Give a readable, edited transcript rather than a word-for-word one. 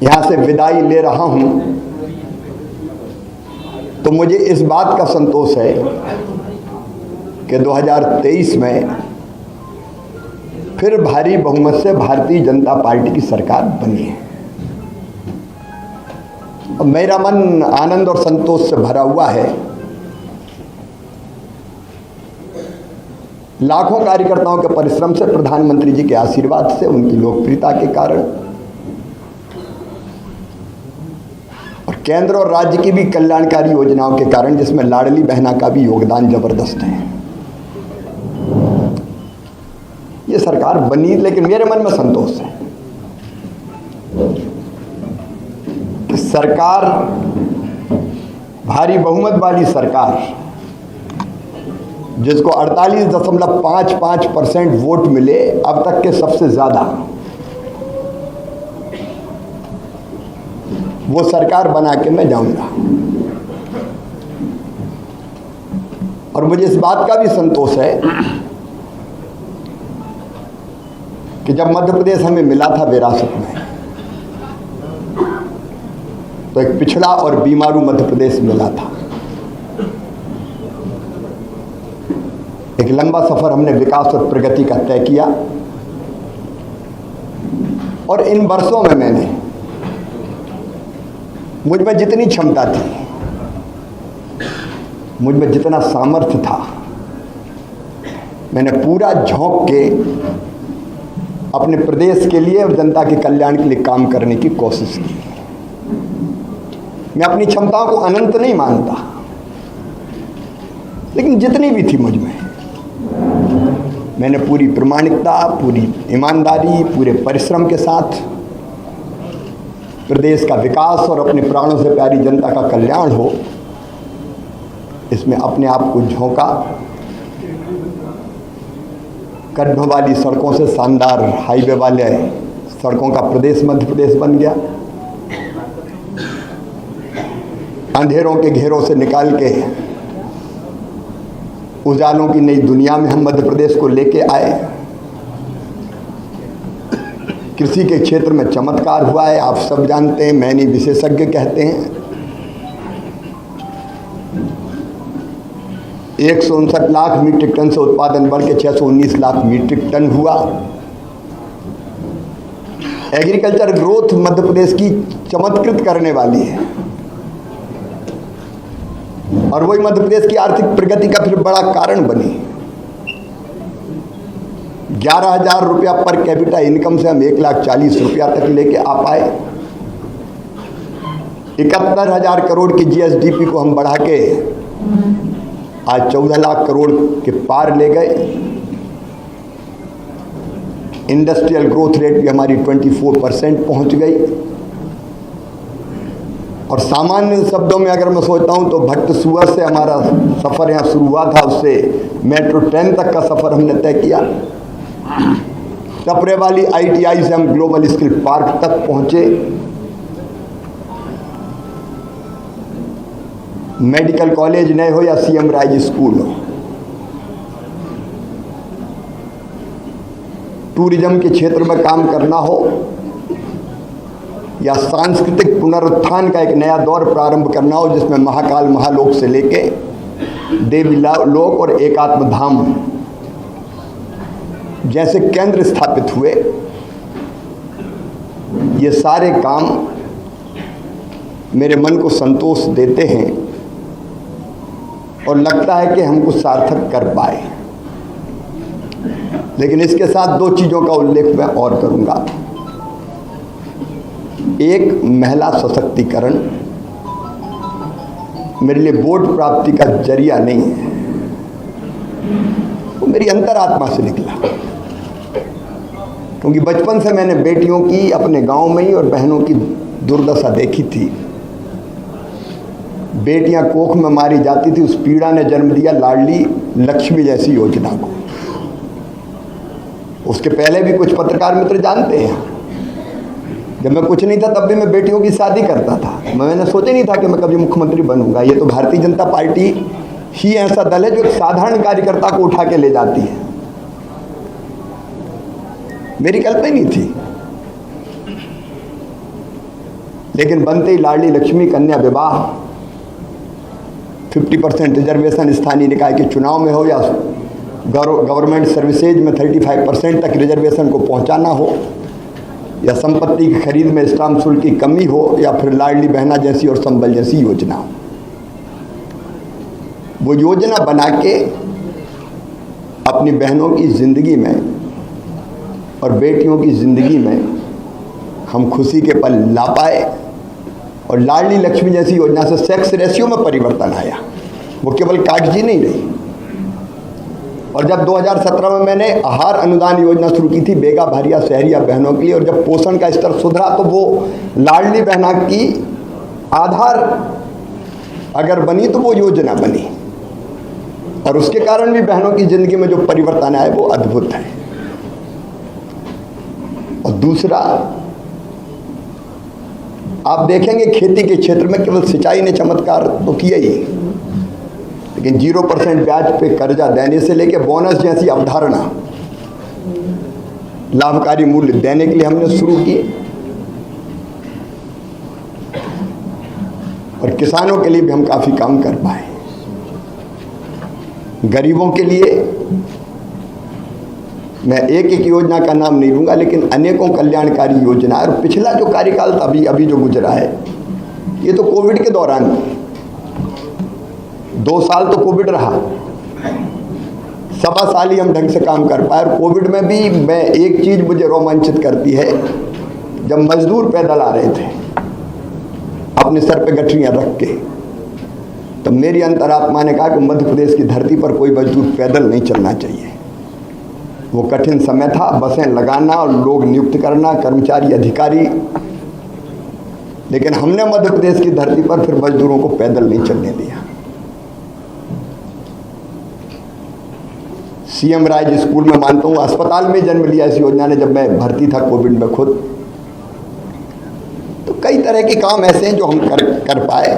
यहाँ से विदाई ले रहा हूँ तो मुझे इस बात का संतोष है कि 2023 में फिर भारी बहुमत से भारतीय जनता पार्टी की सरकार बनी है। और मेरा मन आनंद और संतोष से भरा हुआ है। लाखों कार्यकर्ताओं के परिश्रम से, प्रधानमंत्री जी के आशीर्वाद से, उनकी लोकप्रियता के कारण और केंद्र और राज्य की भी कल्याणकारी योजनाओं के कारण, जिसमें लाडली बहना का भी योगदान जबरदस्त है, ये सरकार बनी। लेकिन मेरे मन में संतोष है कि सरकार, भारी बहुमत वाली सरकार, जिसको 48.55% वोट मिले, अब तक के सबसे ज्यादा, वो सरकार बना के मैं जाऊंगा। और मुझे इस बात का भी संतोष है कि जब मध्य प्रदेश हमें मिला था विरासत में, तो एक पिछड़ा और बीमारू मध्य प्रदेश मिला था। एक लंबा सफर हमने विकास और प्रगति का तय किया और इन वर्षों में मैंने, मुझ में जितनी क्षमता थी, मुझ में जितना सामर्थ्य था, मैंने पूरा झोंक के अपने प्रदेश के लिए और जनता के कल्याण के लिए काम करने की कोशिश की। मैं अपनी क्षमताओं को अनंत नहीं मानता, लेकिन जितनी भी थी मुझ में, मैंने पूरी प्रामाणिकता, पूरी ईमानदारी, पूरे परिश्रम के साथ प्रदेश का विकास और अपने प्राणों से प्यारी जनता का कल्याण हो, इसमें अपने आप को झोंका। गड्ढों वाली सड़कों से शानदार हाईवे वाले सड़कों का प्रदेश मध्य प्रदेश बन गया। अंधेरों के घेरों से निकाल के उजालों की नई दुनिया में हम मध्य प्रदेश को लेके आए। कृषि के क्षेत्र में चमत्कार हुआ है, आप सब जानते हैं, मैं नहीं विशेषज्ञ कहते हैं। 159 लाख मीट्रिक टन से उत्पादन बढ़ के 619 लाख मीट्रिक टन हुआ। एग्रीकल्चर ग्रोथ मध्य प्रदेश की चमत्कृत करने वाली है और वही मध्य प्रदेश की आर्थिक प्रगति का फिर बड़ा कारण बनी। 11,000 रुपया पर कैपिटा इनकम से हम 1,40,000 रुपया तक लेके आ पाए। 71,000 करोड़ की जीएसडीपी को हम बढ़ा के आज 14 लाख करोड़ के पार ले गए। इंडस्ट्रियल ग्रोथ रेट भी हमारी 24% पहुंच गई। और सामान्य शब्दों में अगर मैं सोचता हूं तो भट्ट सुअर से हमारा सफ़र यहाँ शुरू हुआ था, उससे मेट्रो ट्रेन तक का सफ़र हमने तय किया। टपरे वाली ITI से हम ग्लोबल स्किल पार्क तक पहुंचे। मेडिकल कॉलेज नए हो या CM राइज स्कूल हो, टूरिज्म के क्षेत्र में काम करना हो या सांस्कृतिक पुनरुत्थान का एक नया दौर प्रारंभ करना हो, जिसमें महाकाल महालोक से लेके देवी लोक और एकात्म धाम जैसे केंद्र स्थापित हुए, ये सारे काम मेरे मन को संतोष देते हैं और लगता है कि हम कुछ सार्थक कर पाए। लेकिन इसके साथ दो चीज़ों का उल्लेख मैं और करूंगा। एक, महिला सशक्तिकरण मेरे लिए वोट प्राप्ति का जरिया नहीं है, वो मेरी अंतरात्मा से निकला। क्योंकि बचपन से मैंने बेटियों की अपने गांव में ही और बहनों की दुर्दशा देखी थी। बेटियां कोख में मारी जाती थी, उस पीड़ा ने जन्म दिया लाडली लक्ष्मी जैसी योजना को। उसके पहले भी कुछ पत्रकार मित्र जानते हैं, जब मैं कुछ नहीं था तब भी मैं बेटियों की शादी करता था। मैंने सोचा नहीं था कि मैं कभी मुख्यमंत्री बनूंगा। ये तो भारतीय जनता पार्टी ही ऐसा दल है जो एक साधारण कार्यकर्ता को उठा के ले जाती है। मेरी कल्पना नहीं थी। लेकिन बनते ही लाडली लक्ष्मी कन्या विवाह, 50% रिजर्वेशन स्थानीय निकाय के चुनाव में हो या गवर्नमेंट सर्विसेज में 35% तक रिजर्वेशन को पहुंचाना हो, या संपत्ति की खरीद में स्टाम्प शुल्क की कमी हो, या फिर लाडली बहना जैसी और संबल जैसी योजना हो। वो योजना बना के अपनी बहनों की ज़िंदगी में और बेटियों की ज़िंदगी में हम खुशी के पल ला पाए। और लाडली लक्ष्मी जैसी योजना से सेक्स रेशियो में परिवर्तन आया, वो केवल कागजी नहीं रही। और जब 2017 में मैंने आहार अनुदान योजना शुरू की थी बेगा भारिया शहरिया बहनों के लिए, और जब पोषण का स्तर सुधरा तो वो लाडली बहना की आधार अगर बनी तो वो योजना बनी, और उसके कारण भी बहनों की जिंदगी में जो परिवर्तन आए वो अद्भुत है। और दूसरा, आप देखेंगे खेती के क्षेत्र में केवल सिंचाई ने चमत्कार तो किया ही, लेकिन 0% ब्याज पे कर्जा देने से लेके बोनस जैसी अवधारणा लाभकारी मूल्य देने के लिए हमने शुरू किए। और किसानों के लिए भी हम काफी काम कर पाए। गरीबों के लिए मैं एक एक योजना का नाम नहीं लूंगा, लेकिन अनेकों कल्याणकारी योजना। और पिछला जो कार्यकाल अभी जो गुजरा है, ये तो कोविड के दौरान 2 साल तो कोविड रहा, 1.25 साल ही हम ढंग से काम कर पाए। और कोविड में भी मैं एक चीज़ मुझे रोमांचित करती है, जब मजदूर पैदल आ रहे थे अपने सर पे गठरियाँ रख के, तो मेरी अंतरात्मा ने कहा कि मध्य प्रदेश की धरती पर कोई मजदूर पैदल नहीं चलना चाहिए। वो कठिन समय था, बसें लगाना और लोग नियुक्त करना, कर्मचारी अधिकारी, लेकिन हमने मध्य प्रदेश की धरती पर फिर मजदूरों को पैदल नहीं चलने दिया। सीएम राज स्कूल में मानता हूँ, अस्पताल में जन्म लिया इस योजना ने जब मैं भर्ती था कोविड में खुद। तो कई तरह के काम ऐसे हैं जो हम कर पाए।